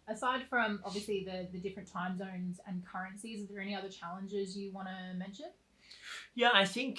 Aside from obviously the different time zones and currencies, are there any other challenges you want to mention? Yeah, I think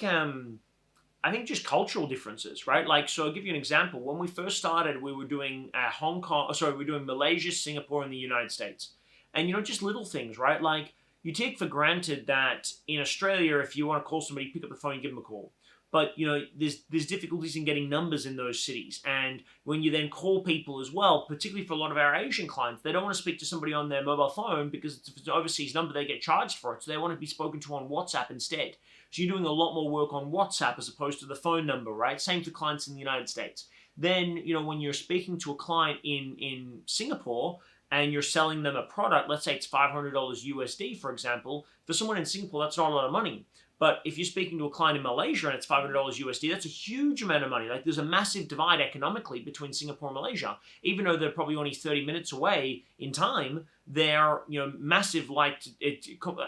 just cultural differences, right? Like, so I'll give you an example. When we first started, we were doing Hong Kong, sorry, we were doing Malaysia, Singapore, and the United States. And, just little things, right? Like, you take for granted that in Australia, if you want to call somebody, pick up the phone and give them a call. But, there's difficulties in getting numbers in those cities. And when you then call people as well, particularly for a lot of our Asian clients, they don't want to speak to somebody on their mobile phone because if it's an overseas number, they get charged for it. So they want to be spoken to on WhatsApp instead. So you're doing a lot more work on WhatsApp as opposed to the phone number, right? Same for clients in the United States. Then, when you're speaking to a client in Singapore and you're selling them a product, let's say it's $500 USD, for example, for someone in Singapore, that's not a lot of money. But if you're speaking to a client in Malaysia and it's $500 USD, that's a huge amount of money. Like, there's a massive divide economically between Singapore and Malaysia. Even though they're probably only 30 minutes away in time, they're, massive, like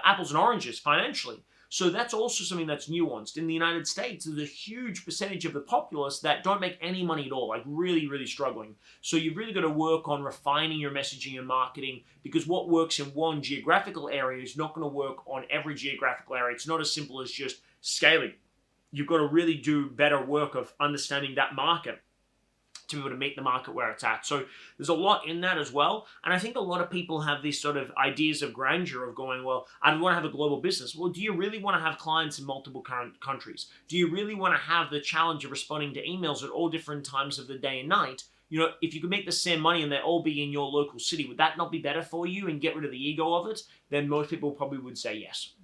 apples and oranges financially. So that's also something that's nuanced. In the United States, there's a huge percentage of the populace that don't make any money at all, like really, really struggling. So you've really got to work on refining your messaging and marketing, because what works in one geographical area is not going to work on every geographical area. It's not as simple as just scaling. You've got to really do better work of understanding that market to be able to meet the market where it's at. So there's a lot in that as well. And I think a lot of people have these sort of ideas of grandeur of going, well, I want to have a global business. Well, do you really want to have clients in multiple current countries? Do you really want to have the challenge of responding to emails at all different times of the day and night? If you could make the same money and they all be in your local city, would that not be better for you and get rid of the ego of it? Then most people probably would say yes.